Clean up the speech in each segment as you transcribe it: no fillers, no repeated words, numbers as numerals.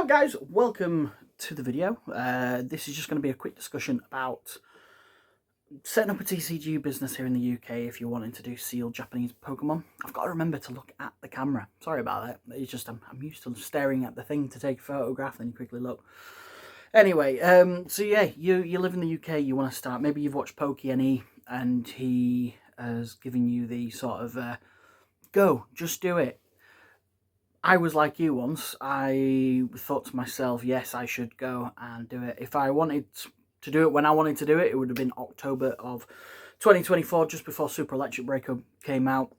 Hi guys, welcome to the video. This is just going to be a quick discussion about setting up a TCG business here in the UK if you're wanting to do sealed Japanese Pokemon. I've got to remember to look at the camera. Sorry about that. It's just I'm used to staring at the thing to take a photograph, then you quickly look. Anyway, so yeah, you live in the UK, you want to start. Maybe you've watched PokeNE and he has given you the sort of go, just do it. I was like you once. I thought to myself, yes, I should go and do it. If I wanted to do it when I wanted to do it, it would have been October of 2024, just before Super Electric Breakup came out.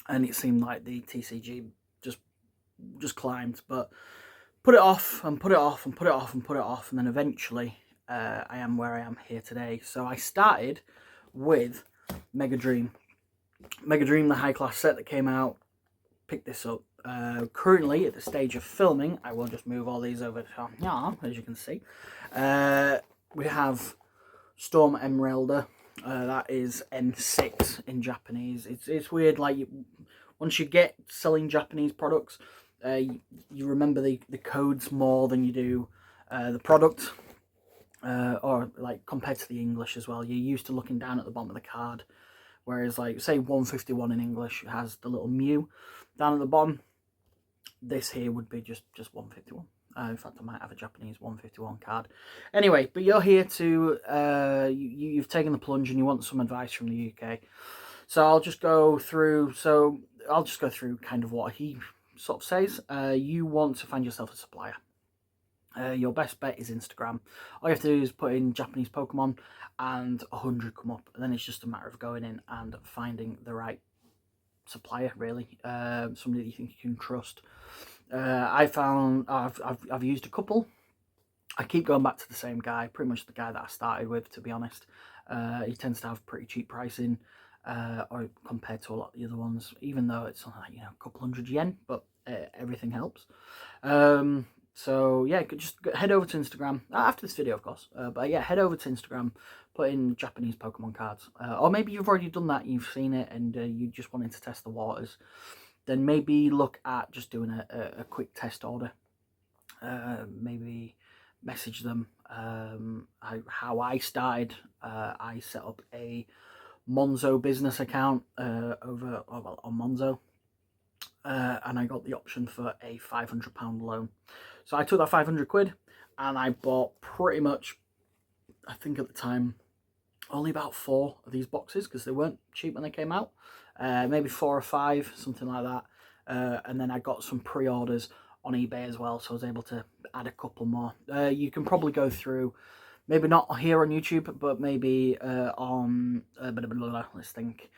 And it seemed like the TCG just climbed. But put it off and put it off and put it off and put it off. And then eventually I am where I am here today. So I started with Mega Dream. Mega Dream, the high class set that came out. Picked this up. Currently at the stage of filming, I will just move all these over to here, as you can see. We have Storm Emeralda. That is N6 in Japanese. It's weird, like once you get selling Japanese products, you remember the codes more than you do the product, or like compared to the English as well. You're used to looking down at the bottom of the card, whereas like say 151 in English has the little Mew down at the bottom. This here would be just 151. In fact, I might have a Japanese 151 card. Anyway, but you're here to, you've taken the plunge and you want some advice from the UK. So I'll just go through, kind of what he sort of says. You want to find yourself a supplier. Your best bet is Instagram. All you have to do is put in Japanese Pokemon and 100 come up. And then it's just a matter of going in and finding the right supplier, really, somebody that you think you can trust. I found I've used a couple. I keep going back to the same guy, pretty much the guy that I started with, to be honest. He tends to have pretty cheap pricing, or compared to a lot of the other ones, even though it's like, a couple hundred yen, but everything helps. So yeah, just head over to Instagram after this video, of course. But yeah, head over to Instagram, put in Japanese Pokemon cards, or maybe you've already done that, you've seen it, and you just wanted to test the waters. Then maybe look at just doing a quick test order. Maybe message them. How I started, I set up a Monzo business account on Monzo. And I got the option for a £500 loan. So I took that 500 quid and I bought pretty much, I think at the time, only about 4 of these boxes because they weren't cheap when they came out. Maybe 4 or 5, something like that. And then I got some pre-orders on eBay as well, so I was able to add a couple more. You can probably go through, maybe not here on YouTube, but maybe on, let's think,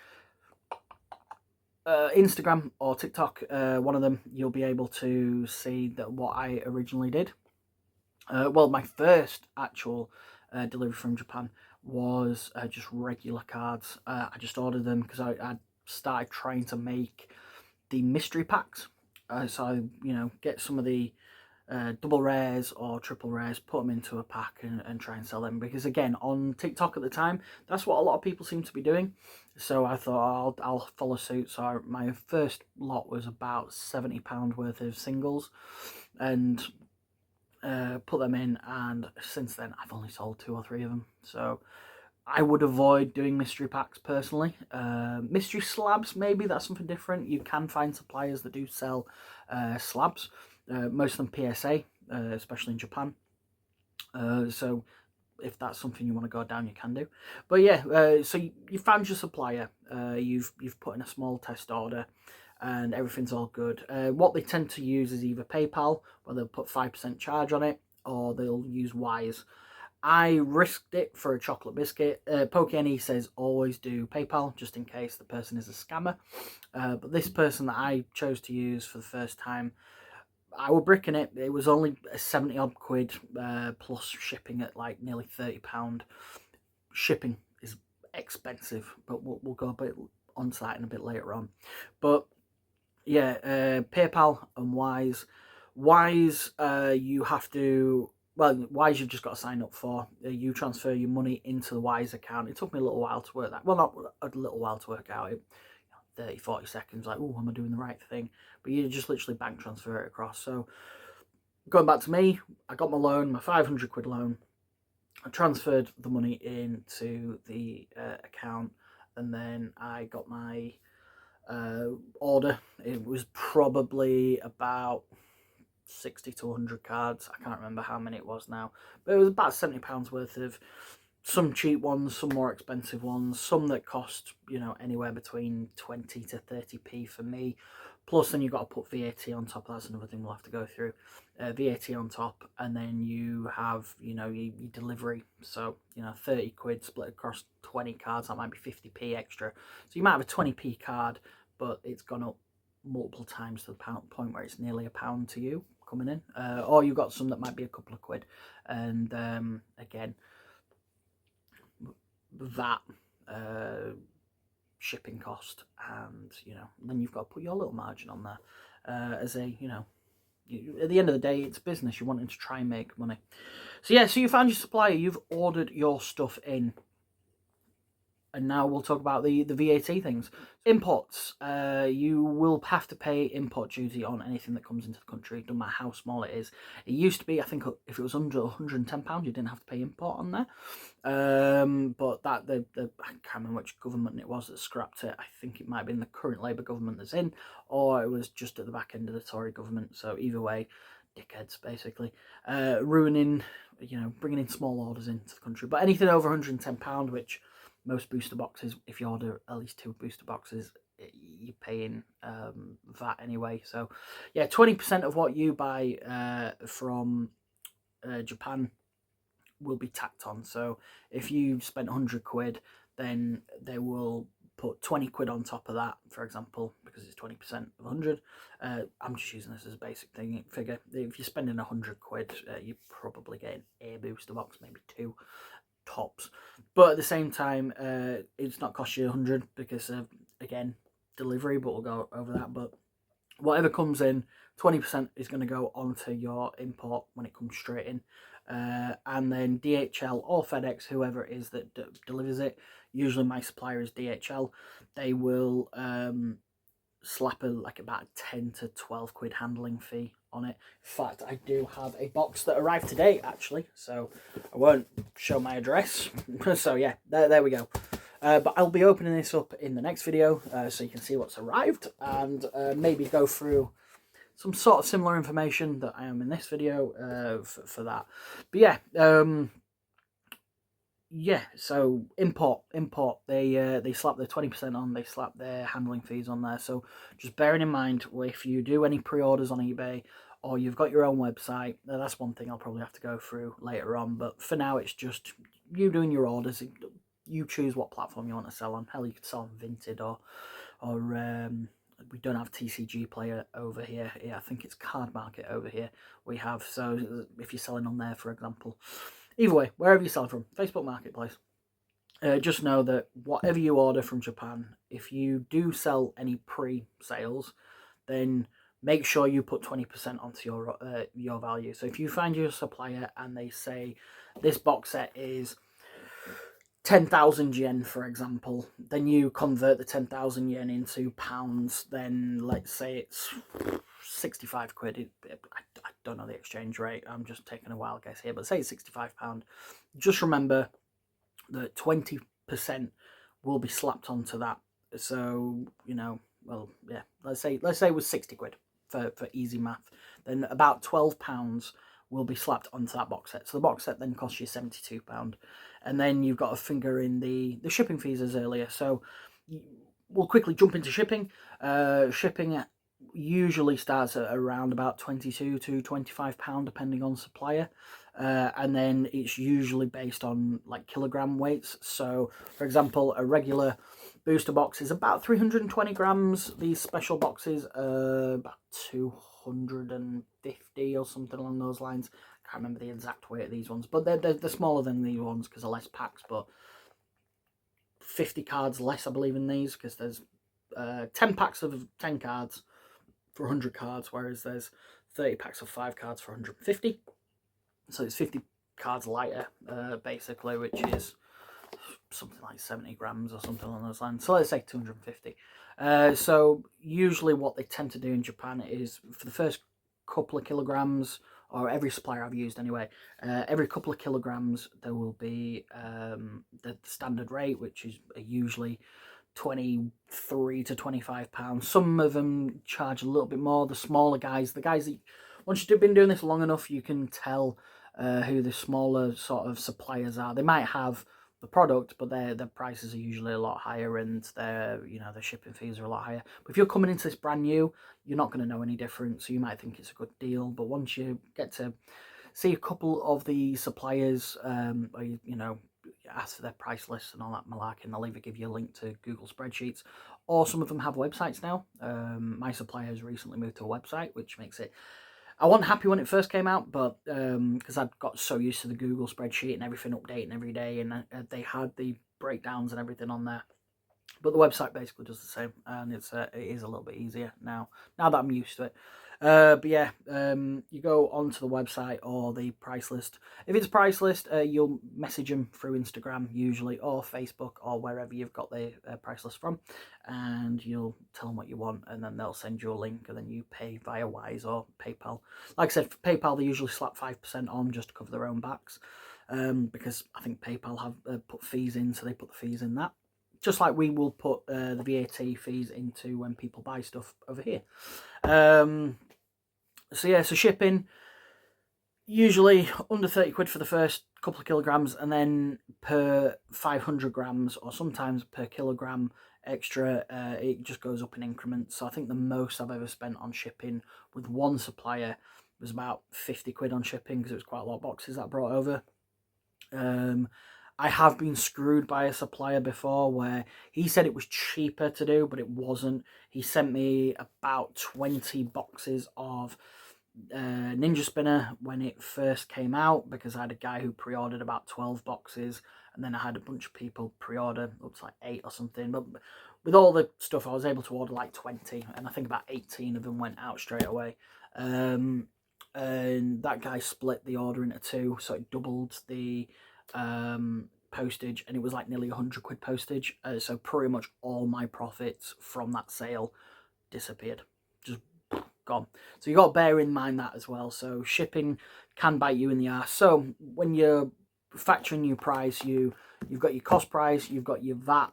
Instagram or TikTok, one of them, you'll be able to see that what I originally did. Well, my first actual delivery from Japan was just regular cards. I just ordered them because I started trying to make the mystery packs. So I, get some of the double rares or triple rares, put them into a pack and try and sell them, because again, on TikTok at the time, that's what a lot of people seem to be doing. So I thought I'll follow suit. So my first lot was about £70 worth of singles, and put them in, and since then I've only sold 2 or 3 of them. So I would avoid doing mystery packs personally. Mystery slabs, maybe that's something different. You can find suppliers that do sell slabs. Most of them PSA, especially in Japan. So if that's something you want to go down, you can do. But yeah, so you found your supplier. You've put in a small test order, and everything's all good. What they tend to use is either PayPal, where they'll put 5% charge on it, or they'll use Wise. I risked it for a chocolate biscuit. PokeNE says always do PayPal, just in case the person is a scammer. But this person that I chose to use for the first time, I was bricking it. It was only 70 odd quid, plus shipping at like nearly £30. Shipping is expensive, but we'll go a bit onto that in a bit later on. But yeah, PayPal and Wise. Wise, you have to, well, Wise you've just got to sign up for. You transfer your money into the Wise account. It took me a little while to work that. Well, not a little while to work out. 30-40 seconds, like, oh, am I doing the right thing? But you just literally bank transfer it across. So going back to me, I got my loan, my 500 quid loan. I transferred the money into the account, and then I got my order. It was probably about 60 to 100 cards. I can't remember how many it was now, but it was about £70 worth of some cheap ones, some more expensive ones, some that cost, you know, anywhere between 20 to 30p for me. Plus, then you've got to put VAT on top. That's another thing we'll have to go through. VAT on top, and then you have, you know, your delivery. So, you know, 30 quid split across 20 cards, that might be 50p extra. So you might have a 20p card, but it's gone up multiple times to the point where it's nearly £1 to you coming in. Or you've got some that might be a couple of quid. And again, that shipping cost, and you know, then you've got to put your little margin on there as a, you know, at the end of the day, it's business. You're wanting to try and make money. So yeah, so you found your supplier, you've ordered your stuff in, and now we'll talk about the VAT things. Imports, you will have to pay import duty on anything that comes into the country, no matter how small it is. It used to be, I think, if it was under £110, you didn't have to pay import on there. But that I can't remember which government it was that scrapped it. I think it might have been the current Labour government that's in, or it was just at the back end of the Tory government. So either way, dickheads basically, ruining, you know, bringing in small orders into the country. But anything over £110, which most booster boxes, if you order at least 2 booster boxes, you're paying VAT anyway. So yeah, 20% of what you buy from Japan will be tacked on. So if you spent 100 quid, then they will put 20 quid on top of that, for example, because it's 20% of 100. I'm just using this as a basic figure. If you're spending 100 quid, you're probably getting a booster box, maybe 2 tops. But at the same time, it's not cost you 100 because of, again, delivery, but we'll go over that. But whatever comes in, 20% is going to go onto your import when it comes straight in. And then DHL or FedEx, whoever it is that delivers it, usually my supplier is DHL, they will slap like about 10 to 12 quid handling fee on it. In fact, I do have a box that arrived today, actually, so I won't show my address. So yeah, there we go. But I'll be opening this up in the next video, so you can see what's arrived, and maybe go through some sort of similar information that I am in this video for that. But yeah, so import, they slap their 20% on, they slap their handling fees on there. So just bearing in mind, if you do any pre-orders on eBay, or you've got your own website, that's one thing I'll probably have to go through later on. But for now, it's just you doing your orders. You choose what platform you want to sell on. Hell, you could sell on Vinted or we don't have TCG Player over here. Yeah, I think it's Card Market over here we have. So if you're selling on there, for example, either way, wherever you sell from, Facebook Marketplace, just know that whatever you order from Japan, if you do sell any pre-sales, then make sure you put 20% onto your value. So if you find your supplier and they say this box set is 10,000 yen, for example, then you convert the 10,000 yen into pounds, then let's say it's 65 quid. I don't know the exchange rate, I'm just taking a wild guess here, but say it's £65. Just remember that 20% will be slapped onto that. So, you know, well, yeah, let's say it was 60 quid for easy math. Then about £12 will be slapped onto that box set. So the box set then costs you £72. And then you've got a finger in the shipping fees as earlier. So we'll quickly jump into shipping. Shipping usually starts at around about £22 to £25 depending on supplier. And then it's usually based on like kilogram weights. So for example, a regular booster box is about 320 grams. These special boxes are about 250 or something along those lines. I can't remember the exact weight of these ones, but they're smaller than these ones because they're less packs. But 50 cards less, I believe, in these, because there's 10 packs of 10 cards for 100 cards, whereas there's 30 packs of 5 cards for 150. So it's 50 cards lighter, basically, which is something like 70 grams or something along those lines. So let's say 250. So usually what they tend to do in Japan is for the first couple of kilograms or every supplier I've used anyway, every couple of kilograms there will be the standard rate, which is usually 23 to 25 pounds. Some of them charge a little bit more. The smaller guys, the guys that once you've been doing this long enough, you can tell who the smaller sort of suppliers are. They might have the product, but their prices are usually a lot higher, and their shipping fees are a lot higher. But if you're coming into this brand new, you're not going to know any difference. So you might think it's a good deal, but once you get to see a couple of the suppliers, or you ask for their price lists and all that malarkey, and they'll either give you a link to Google spreadsheets, or some of them have websites now. My supplier has recently moved to a website, which makes it. I wasn't happy when it first came out, but because I'd got so used to the Google spreadsheet and everything updating every day, and they had the breakdowns and everything on there. But the website basically does the same, and it is a little bit easier now that I'm used to it. But yeah, you go onto the website or the price list. If it's a price list, you'll message them through Instagram usually, or Facebook, or wherever you've got the price list from, and you'll tell them what you want, and then they'll send you a link, and then you pay via Wise or PayPal. Like I said, for PayPal, they usually slap 5% on just to cover their own backs, because I think PayPal have put fees in, so they put the fees in that. Just like we will put the VAT fees into when people buy stuff over here. So yeah, so shipping, usually under 30 quid for the first couple of kilograms, and then per 500 grams, or sometimes per kilogram extra, it just goes up in increments. So I think the most I've ever spent on shipping with one supplier was about 50 quid on shipping, because it was quite a lot of boxes that I brought over. I have been screwed by a supplier before where he said it was cheaper to do, but it wasn't. He sent me about 20 boxes of Ninja Spinner when it first came out, because I had a guy who pre-ordered about 12 boxes, and then I had a bunch of people pre-order up to like 8 or something. But with all the stuff, I was able to order like 20, and I think about 18 of them went out straight away. And that guy split the order into 2, so it doubled the postage, and it was like nearly 100 quid postage. So pretty much all my profits from that sale disappeared, just gone. So you got to bear in mind that as well. So shipping can bite you in the ass. So when you're factoring your price, you've got your cost price, you've got your VAT,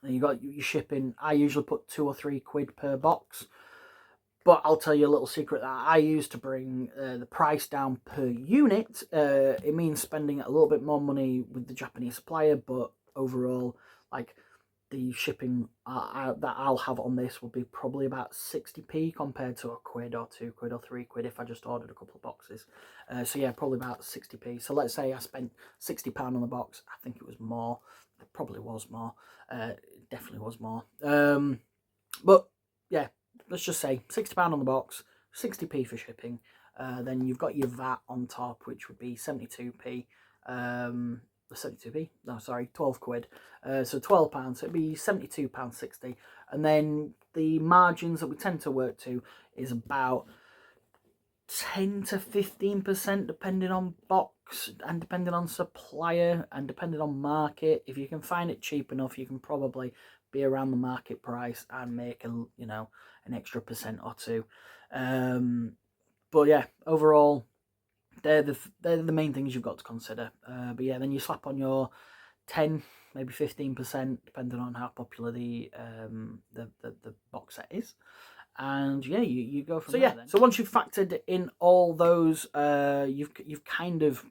and you've got your shipping. I usually put 2 or 3 quid per box. But I'll tell you a little secret that I use to bring the price down per unit. It means spending a little bit more money with the Japanese supplier, but overall, like, the shipping that I'll have on this will be probably about 60p compared to a quid or 2 quid or 3 quid if I just ordered a couple of boxes. So yeah, probably about 60p. So let's say I spent £60 on the box. I think it was more. It probably was more. It definitely was more. But yeah, let's just say £60 on the box, 60p for shipping. Then you've got your VAT on top, which would be 72p. 72p? No, sorry, 12 quid. So £12, so it'd be £72.60. And then the margins that we tend to work to is about 10 to 15%, depending on box and depending on supplier and depending on market. If you can find it cheap enough, you can probably be around the market price and make an extra % or 2. But yeah, overall, they're the main things you've got to consider. But yeah, then you slap on your 10, maybe 15%, depending on how popular the box set is. And yeah, you go from there. So once you've factored in all those, you've kind of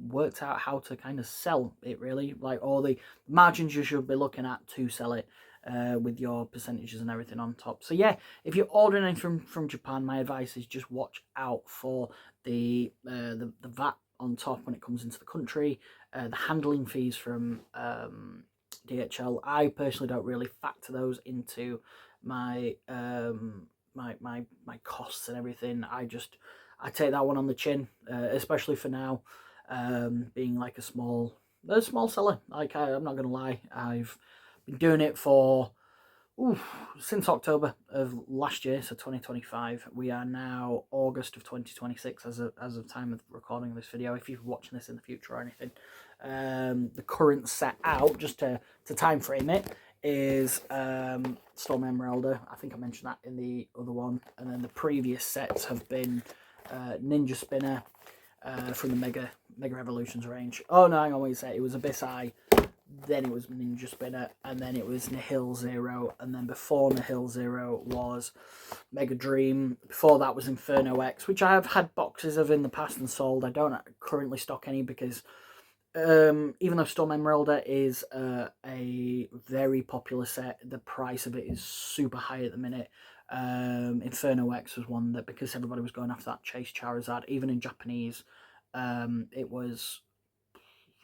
worked out how to kind of sell it, really, like all the margins you should be looking at to sell it, with your percentages and everything on top. So yeah, if you're ordering anything from Japan, my advice is just watch out for the VAT on top when it comes into the country, the handling fees from DHL. I personally don't really factor those into my my costs and everything. I take that one on the chin, especially for now, being like a small seller. Like, I'm not gonna lie, I've been doing it for since October of last year, so 2025. We are now August of 2026 as of time of recording this video. If you're watching this in the future or anything, the current set out, just to time frame it, is Storm Emeralda. I think I mentioned that in the other one, and then the previous sets have been Ninja Spinner from the Mega Evolutions range. Oh no, hang on, wait a sec. It was Abysseye, then it was Ninja Spinner, and then it was Nihil Zero, and then before Nihil Zero was Mega Dream. Before that was Inferno X, which I have had boxes of in the past and sold. I don't currently stock any because even though Storm Emeralda is a very popular set, the price of it is super high at the minute. Inferno X was one that, because everybody was going after that Chase Charizard, even in Japanese, it was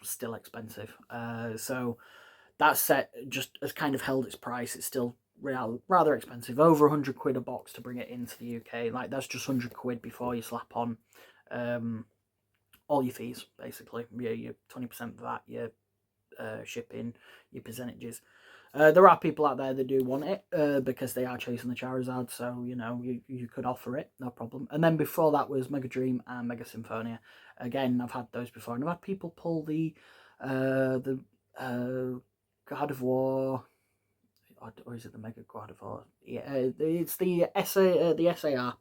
still expensive. So that set just has kind of held its price. It's still rather expensive, over 100 quid a box to bring it into the UK. Like, that's just 100 quid before you slap on all your fees, basically. Your 20% VAT, your shipping, your percentages. There are people out there that do want it because they are chasing the Charizard, so you know you could offer it, no problem. And then before that was Mega Dream and Mega Symphonia. Again, I've had those before, and I've had people pull the God of War, or is it the Mega God of War? Yeah, it's the SAR.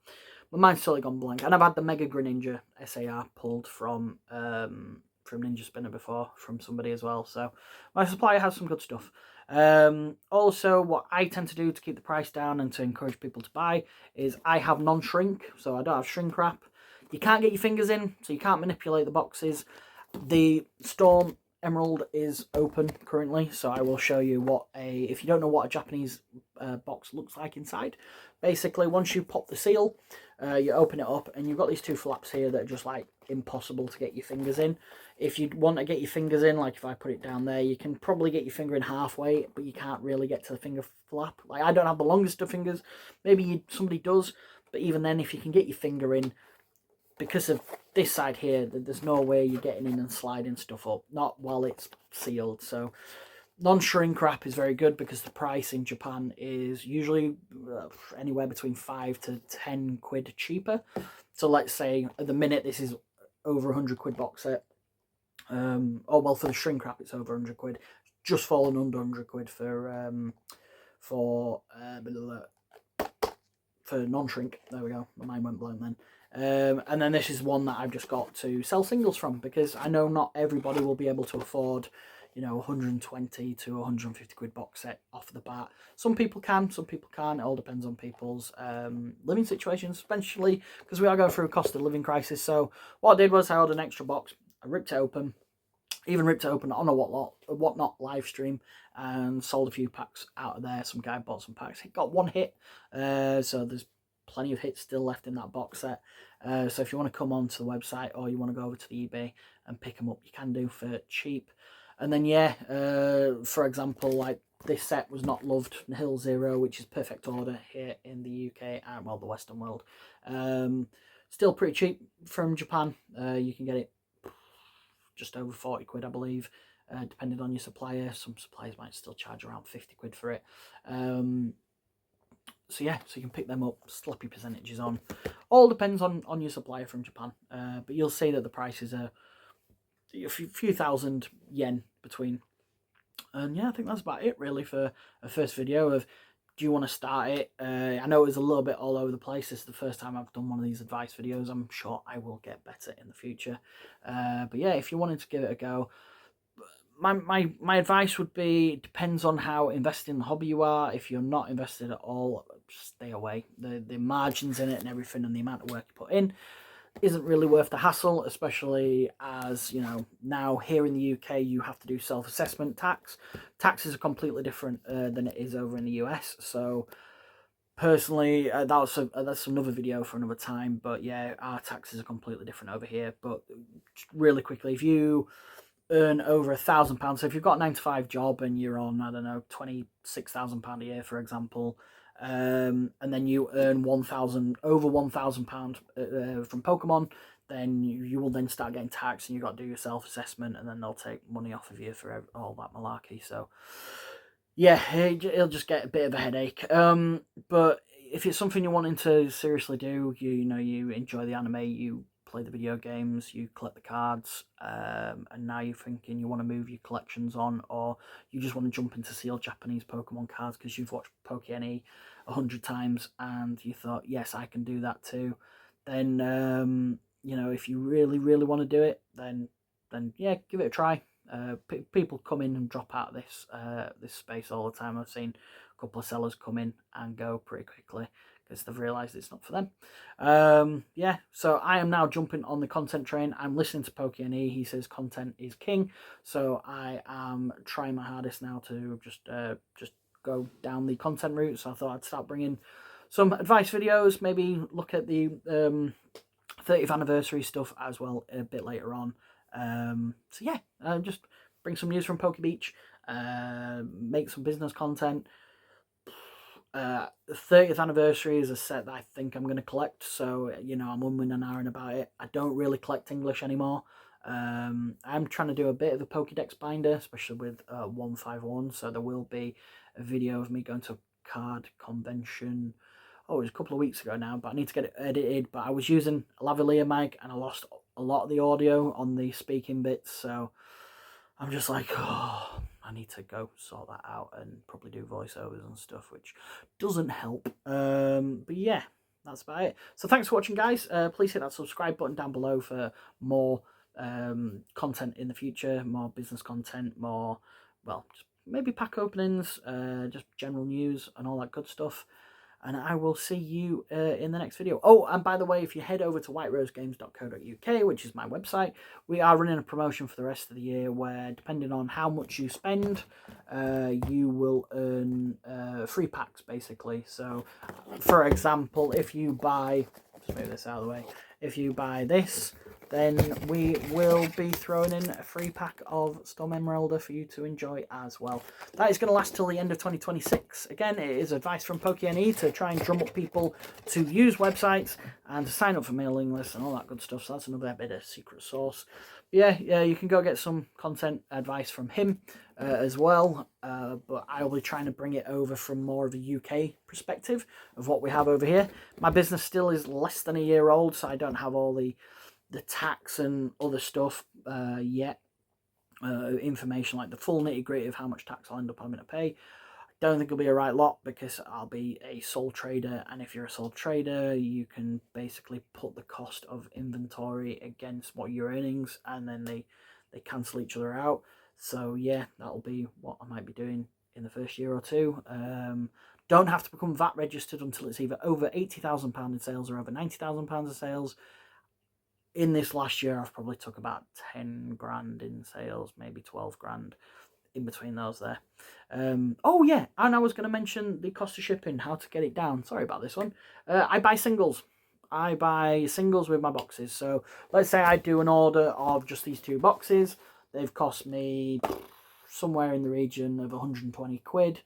My mind's totally gone blank. And I've had the Mega Greninja SAR pulled from Ninja Spinner before, from somebody as well. So my supplier has some good stuff. Also, what I tend to do to keep the price down and to encourage people to buy is I have non-shrink, so I don't have shrink wrap. You can't get your fingers in, so you can't manipulate the boxes. The Storm Emerald is open currently, so I will show you if you don't know what a Japanese box looks like inside. Basically, once you pop the seal, you open it up, and you've got these two flaps here that are just like impossible to get your fingers in. If you want to get your fingers in, like if I put it down there, you can probably get your finger in halfway, but you can't really get to the finger flap. Like, I don't have the longest of fingers, maybe somebody does, but even then, if you can get your finger in, because of this side here, there's no way you're getting in and sliding stuff up, not while it's sealed. So non-shrink wrap is very good because the price in Japan is usually anywhere between 5 to 10 quid cheaper. So let's say at the minute this is over 100 quid box set. Oh well, for the shrink wrap it's over 100 quid. Just fallen under 100 quid for non-shrink. There we go. My mind went blank then. And then this is one that I've just got to sell singles from, because I know not everybody will be able to afford, you know, 120 to 150 quid box set off the bat. Some people can, some people can't. It all depends on people's living situations, especially because we are going through a cost of living crisis. So what I did was I ordered an extra box. I ripped it open. Even ripped it open on a whatnot live stream and sold a few packs out of there. Some guy bought some packs. It got one hit, so there's plenty of hits still left in that box set. So if you want to come onto the website or you want to go over to the eBay and pick them up, you can do for cheap. And then yeah, for example, like this set was not loved, Nihil Zero, which is perfect order here in the UK and well, the Western world. Still pretty cheap from Japan. You can get it just over 40 quid, I believe, depending on your supplier. Some suppliers might still charge around 50 quid for it. So yeah, so you can pick them up, slap your percentages on. All depends on your supplier from Japan. But you'll see that the prices are a few thousand yen between. And yeah, I think that's about it really for a first video of, do you want to start it? I know it was a little bit all over the place. This is the first time I've done one of these advice videos. I'm sure I will get better in the future. But yeah, if you wanted to give it a go, my advice would be, it depends on how invested in the hobby you are. If you're not invested at all, stay away. The margins in it and everything and the amount of work you put in isn't really worth the hassle, especially as, you know, now here in the UK you have to do self-assessment tax. Taxes are completely different than it is over in the US. So personally, that's another video for another time. But yeah, our taxes are completely different over here. But really quickly, if you earn over £1,000, so if you've got a 9-to-5 job and you're on, I don't know, £26,000 a year, for example, and then you earn over £1,000 from Pokemon, then you will then start getting taxed, and you've got to do your self-assessment, and then they'll take money off of you for all that malarkey. So yeah, it'll just get a bit of a headache. But if it's something you're wanting to seriously do, you know, you enjoy the anime, you play the video games, you collect the cards, and now you're thinking you want to move your collections on, or you just want to jump into sealed Japanese Pokemon cards because you've watched Poke 100 times and you thought, yes, I can do that too, then you know, if you really want to do it, then yeah, give it a try. People come in and drop out of this space all the time. I've seen a couple of sellers come in and go pretty quickly because they've realised it's not for them. Yeah, so I am now jumping on the content train. I'm listening to PokeNE. He says content is king, so I am trying my hardest now to just go down the content route. So I thought I'd start bringing some advice videos, maybe look at the 30th anniversary stuff as well a bit later on. So yeah, just bring some news from Poke Beach, make some business content. 30th anniversary is a set that I think I'm going to collect, so you know, I'm umming and ahhing about it. I don't really collect English anymore. I'm trying to do a bit of a Pokédex binder, especially with 151, so there will be a video of me going to a card convention. Oh, it was a couple of weeks ago now, but I need to get it edited. But I was using a lavalier mic and I lost a lot of the audio on the speaking bits, so I'm just like, oh, I need to go sort that out and probably do voiceovers and stuff, which doesn't help. But yeah, that's about it. So thanks for watching, guys. Please hit that subscribe button down below for more content in the future, more business content, more, well, just maybe pack openings, just general news and all that good stuff. And I will see you in the next video. Oh, and by the way, if you head over to whiterosegames.co.uk, which is my website, we are running a promotion for the rest of the year where, depending on how much you spend, you will earn free packs, basically. So, for example, if you buy, just move this out of the way, if you buy this, then we will be throwing in a free pack of Storm Emeralda for you to enjoy as well. That is going to last till the end of 2026. Again, it is advice from PokeNE to try and drum up people to use websites and to sign up for mailing lists and all that good stuff. So that's another bit of secret sauce. But yeah, you can go get some content advice from him as well. But I will be trying to bring it over from more of a UK perspective of what we have over here. My business still is less than a year old, so I don't have all the tax and other stuff yet. Information like the full nitty-gritty of how much tax I'll end up having to pay. I don't think it'll be a right lot because I'll be a sole trader, and if you're a sole trader, you can basically put the cost of inventory against what your earnings, and then they cancel each other out. So yeah, that'll be what I might be doing in the first year or two. Don't have to become VAT registered until it's either over £80,000 in sales or over £90,000 of sales. In this last year, I've probably took about 10 grand in sales, maybe 12 grand in between those there. Oh yeah, and I was going to mention the cost of shipping, how to get it down. Sorry about this one. I buy singles. I buy singles with my boxes. So let's say I do an order of just these 2 boxes. They've cost me somewhere in the region of 120 quid.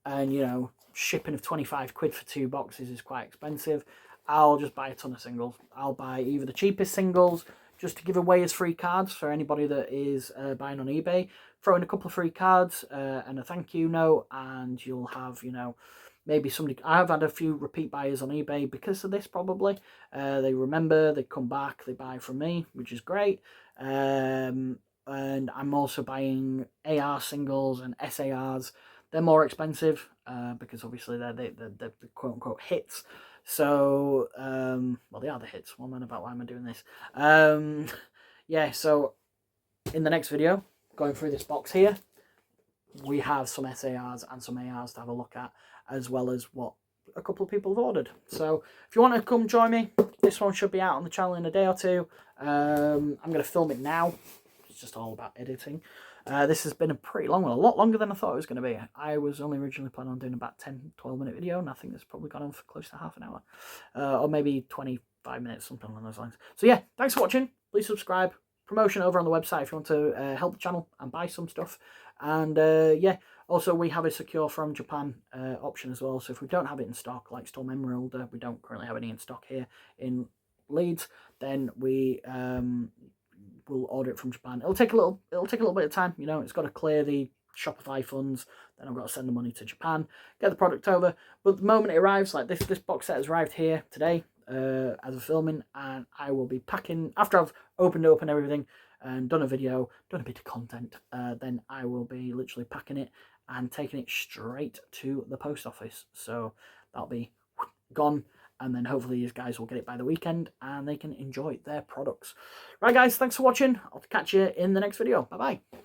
And, you know, shipping of 25 quid for 2 boxes is quite expensive. I'll just buy a ton of singles. I'll buy either the cheapest singles just to give away as free cards for anybody that is buying on eBay. Throw in a couple of free cards and a thank you note, and you'll have, you know, maybe somebody. I've had a few repeat buyers on eBay because of this, probably. They remember, they come back, they buy from me, which is great. And I'm also buying AR singles and SARs. They're more expensive because obviously they're the quote-unquote hits. So, well, they are the hits. One man about why am I doing this? Yeah, so in the next video, going through this box here, we have some SARs and some ARs to have a look at, as well as what a couple of people have ordered. So if you want to come join me, this one should be out on the channel in a day or two. I'm going to film it now. It's just all about editing. This has been a pretty long one, a lot longer than I thought it was going to be. I was only originally planning on doing about 10-12 minute video, and I think it's probably gone on for close to half an hour. Or maybe 25 minutes, something along those lines. So yeah, thanks for watching. Please subscribe. Promotion over on the website if you want to help the channel and buy some stuff. And yeah, also we have a secure from Japan option as well. So if we don't have it in stock, like Storm Emerald, we don't currently have any in stock here in Leeds, then we we'll order it from Japan. It'll take a little bit of time, you know. It's got to clear the Shopify funds, then I've got to send the money to Japan, get the product over. But the moment it arrives, like this box set has arrived here today as of filming, and I will be packing after I've opened it up and everything and done a video, done a bit of content. Then I will be literally packing it and taking it straight to the post office. So that'll be gone and then hopefully these guys will get it by the weekend and they can enjoy their products. Right, guys, thanks for watching. I'll catch you in the next video. Bye-bye.